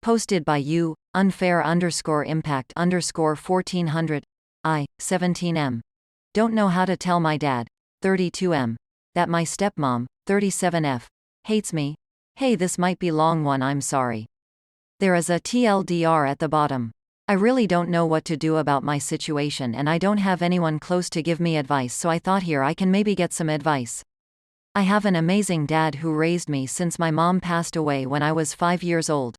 Posted by you, unfair_impact_1400. 17M. Don't know how to tell my dad, 32M, that my stepmom, 37F, hates me. Hey, this might be long one, I'm sorry. There is a TLDR at the bottom. I really don't know what to do about my situation and I don't have anyone close to give me advice, so I thought here I can maybe get some advice. I have an amazing dad who raised me since my mom passed away when I was 5 years old.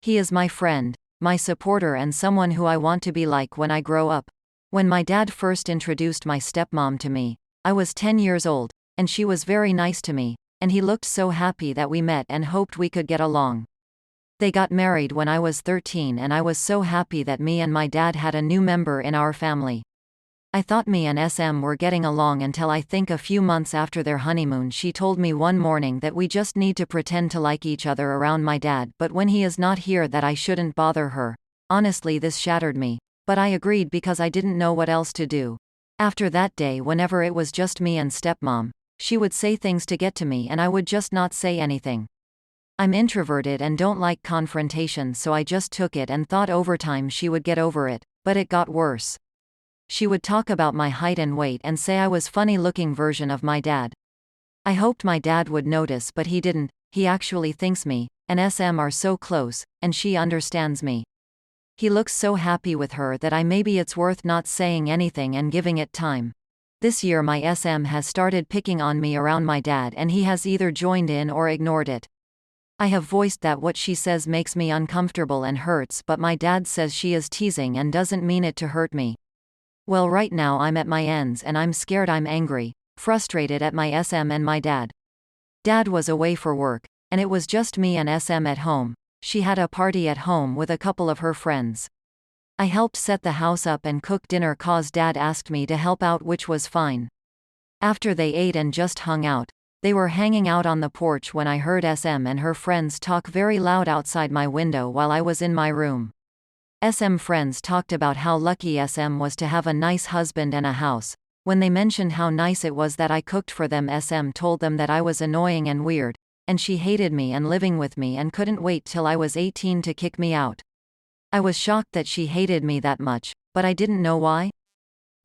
He is my friend, my supporter and someone who I want to be like when I grow up. When my dad first introduced my stepmom to me, I was 10 years old, and she was very nice to me, and he looked so happy that we met and hoped we could get along. They got married when I was 13 and I was so happy that me and my dad had a new member in our family. I thought me and SM were getting along until I think a few months after their honeymoon she told me one morning that we just need to pretend to like each other around my dad, but when he is not here that I shouldn't bother her. Honestly, this shattered me, but I agreed because I didn't know what else to do. After that day, whenever it was just me and stepmom, she would say things to get to me and I would just not say anything. I'm introverted and don't like confrontation, so I just took it and thought over time she would get over it, but it got worse. She would talk about my height and weight and say I was funny-looking version of my dad. I hoped my dad would notice, but he didn't. He actually thinks me and SM are so close, and she understands me. He looks so happy with her that maybe it's worth not saying anything and giving it time. This year my SM has started picking on me around my dad and he has either joined in or ignored it. I have voiced that what she says makes me uncomfortable and hurts, but my dad says she is teasing and doesn't mean it to hurt me. Well, right now I'm at my ends and I'm scared, I'm angry, frustrated at my SM and my dad. Dad was away for work, and it was just me and SM at home. She had a party at home with a couple of her friends. I helped set the house up and cook dinner cause dad asked me to help out, which was fine. After they ate and just hung out, they were hanging out on the porch when I heard SM and her friends talk very loud outside my window while I was in my room. SM friends talked about how lucky SM was to have a nice husband and a house. When they mentioned how nice it was that I cooked for them, SM told them that I was annoying and weird, and she hated me and living with me and couldn't wait till I was 18 to kick me out. I was shocked that she hated me that much, but I didn't know why.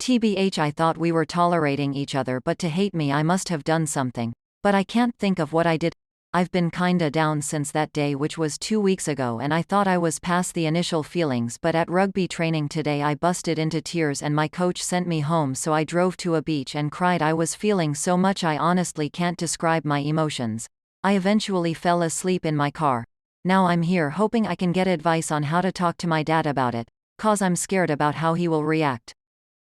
TBH, I thought we were tolerating each other, but to hate me I must have done something. But I can't think of what I did. I've been kinda down since that day, which was 2 weeks ago, and I thought I was past the initial feelings, but at rugby training today I busted into tears and my coach sent me home, so I drove to a beach and cried. I was feeling so much I honestly can't describe my emotions. I eventually fell asleep in my car. Now I'm here hoping I can get advice on how to talk to my dad about it, cause I'm scared about how he will react.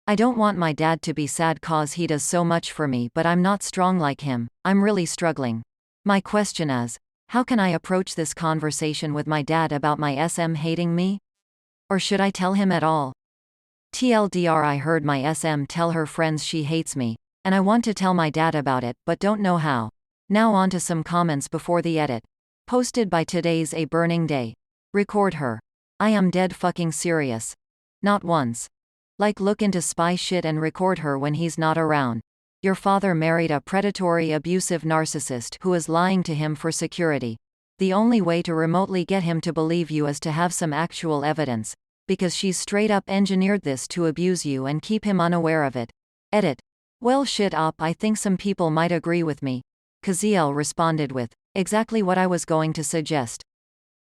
I don't want my dad to be sad cause he does so much for me, but I'm not strong like him. I'm really struggling. My question is, how can I approach this conversation with my dad about my SM hating me? Or should I tell him at all? TLDR, I heard my SM tell her friends she hates me, and I want to tell my dad about it, but don't know how. Now on to some comments before the edit. Posted by today's a burning day. Record her. I am dead fucking serious. Not once. Like, look into spy shit and record her when he's not around. Your father married a predatory, abusive narcissist who is lying to him for security. The only way to remotely get him to believe you is to have some actual evidence, because she's straight up engineered this to abuse you and keep him unaware of it. Edit. Well, shit up, I think some people might agree with me. Kaziel responded with, exactly what I was going to suggest.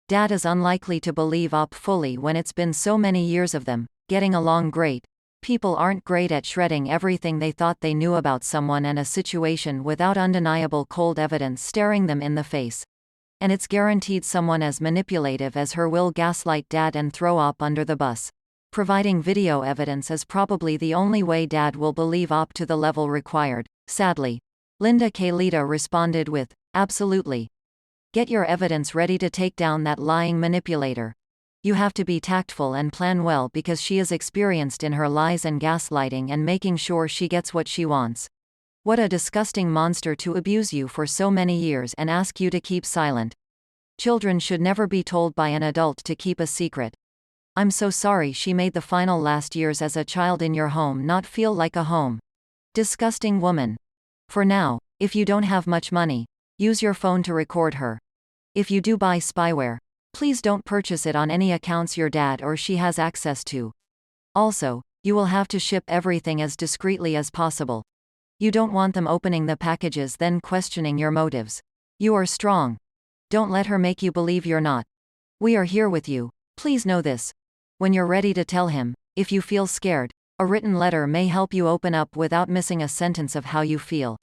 Dad is unlikely to believe op fully when it's been so many years of them getting along great. People aren't great at shredding everything they thought they knew about someone and a situation without undeniable cold evidence staring them in the face. And it's guaranteed someone as manipulative as her will gaslight dad and throw op under the bus. Providing video evidence is probably the only way dad will believe op to the level required, sadly. Linda Kalita responded with, absolutely. Get your evidence ready to take down that lying manipulator. You have to be tactful and plan well because she is experienced in her lies and gaslighting and making sure she gets what she wants. What a disgusting monster to abuse you for so many years and ask you to keep silent. Children should never be told by an adult to keep a secret. I'm so sorry she made the final last years as a child in your home not feel like a home. Disgusting woman. For now, if you don't have much money, use your phone to record her. If you do buy spyware, Please don't purchase it on any accounts your dad or she has access to. Also, you will have to ship everything as discreetly as possible. You don't want them opening the packages then questioning your motives. You are strong. Don't let her make you believe you're not. We are here with you. Please know this. When you're ready to tell him, if you feel scared, a written letter may help you open up without missing a sentence of how you feel.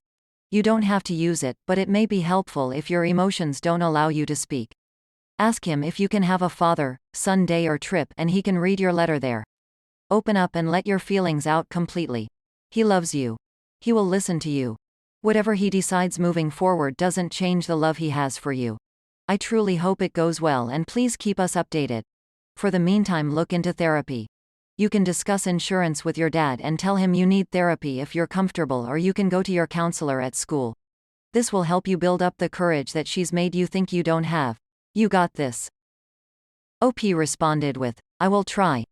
You don't have to use it, but it may be helpful if your emotions don't allow you to speak. Ask him if you can have a father-son day or trip and he can read your letter there. Open up and let your feelings out completely. He loves you. He will listen to you. Whatever he decides moving forward doesn't change the love he has for you. I truly hope it goes well and please keep us updated. For the meantime, look into therapy. You can discuss insurance with your dad and tell him you need therapy if you're comfortable, or you can go to your counselor at school. This will help you build up the courage that she's made you think you don't have. You got this. OP responded with, I will try.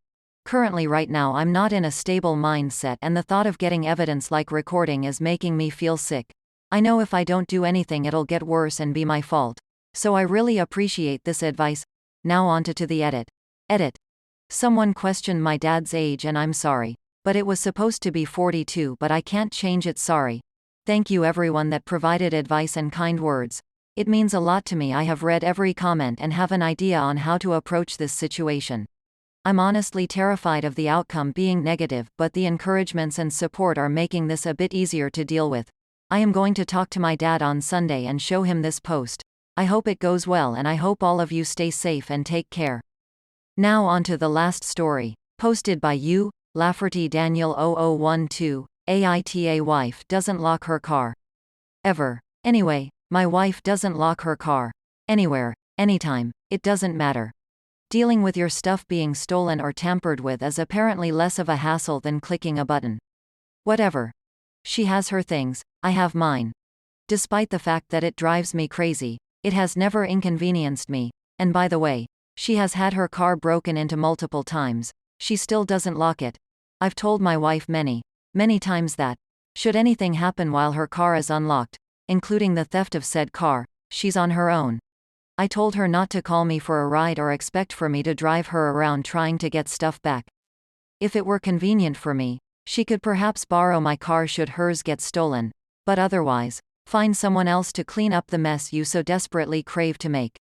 Currently right now I'm not in a stable mindset and the thought of getting evidence like recording is making me feel sick. I know if I don't do anything it'll get worse and be my fault. So I really appreciate this advice. Now onto the edit. Edit. Someone questioned my dad's age and I'm sorry. But it was supposed to be 42, but I can't change it, sorry. Thank you everyone that provided advice and kind words. It means a lot to me. I have read every comment and have an idea on how to approach this situation. I'm honestly terrified of the outcome being negative, but the encouragements and support are making this a bit easier to deal with. I am going to talk to my dad on Sunday and show him this post. I hope it goes well and I hope all of you stay safe and take care. Now on to the last story. Posted by you, Lafferty Daniel 0012, AITA wife doesn't lock her car. Ever. Anyway, my wife doesn't lock her car. Anywhere, anytime, it doesn't matter. Dealing with your stuff being stolen or tampered with is apparently less of a hassle than clicking a button. Whatever. She has her things, I have mine. Despite the fact that it drives me crazy, it has never inconvenienced me, and by the way, she has had her car broken into multiple times. She still doesn't lock it. I've told my wife many times that, should anything happen while her car is unlocked, including the theft of said car, she's on her own. I told her not to call me for a ride or expect for me to drive her around trying to get stuff back. If it were convenient for me, she could perhaps borrow my car should hers get stolen, but otherwise, find someone else to clean up the mess you so desperately crave to make.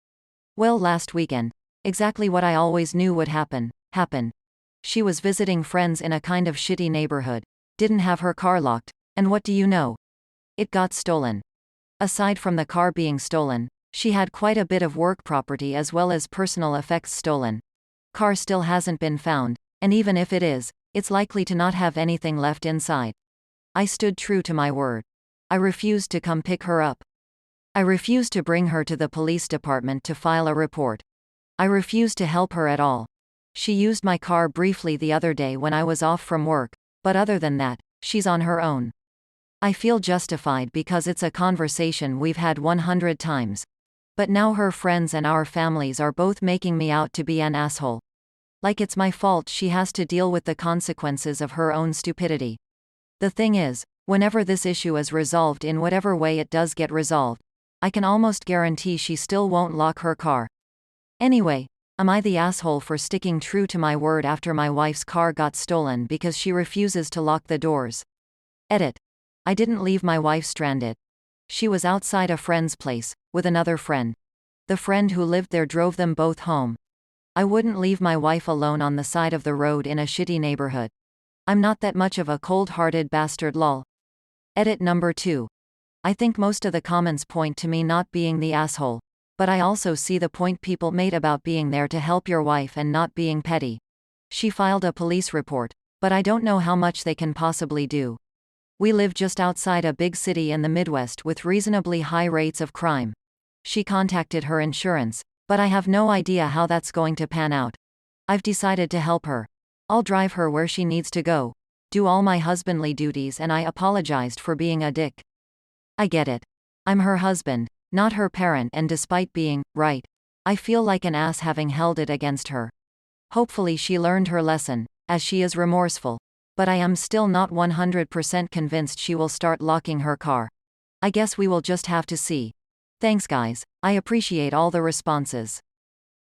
Well, last weekend, exactly what I always knew would happen, happened. She was visiting friends in a kind of shitty neighborhood, didn't have her car locked, and what do you know? It got stolen. Aside from the car being stolen, she had quite a bit of work property as well as personal effects stolen. Car still hasn't been found, and even if it is, it's likely to not have anything left inside. I stood true to my word. I refused to come pick her up. I refused to bring her to the police department to file a report. I refused to help her at all. She used my car briefly the other day when I was off from work, but other than that, she's on her own. I feel justified because it's a conversation we've had 100 times. But now her friends and our families are both making me out to be an asshole. Like it's my fault she has to deal with the consequences of her own stupidity. The thing is, whenever this issue is resolved in whatever way it does get resolved, I can almost guarantee she still won't lock her car. Anyway, am I the asshole for sticking true to my word after my wife's car got stolen because she refuses to lock the doors? Edit. I didn't leave my wife stranded. She was outside a friend's place, with another friend. The friend who lived there drove them both home. I wouldn't leave my wife alone on the side of the road in a shitty neighborhood. I'm not that much of a cold-hearted bastard, lol. Edit number 2. I think most of the comments point to me not being the asshole, but I also see the point people made about being there to help your wife and not being petty. She filed a police report, but I don't know how much they can possibly do. We live just outside a big city in the Midwest with reasonably high rates of crime. She contacted her insurance, but I have no idea how that's going to pan out. I've decided to help her. I'll drive her where she needs to go, do all my husbandly duties, and I apologized for being a dick. I get it. I'm her husband, not her parent, and despite being right, I feel like an ass having held it against her. Hopefully she learned her lesson, as she is remorseful. But I am still not 100% convinced she will start locking her car. I guess we will just have to see. Thanks guys, I appreciate all the responses.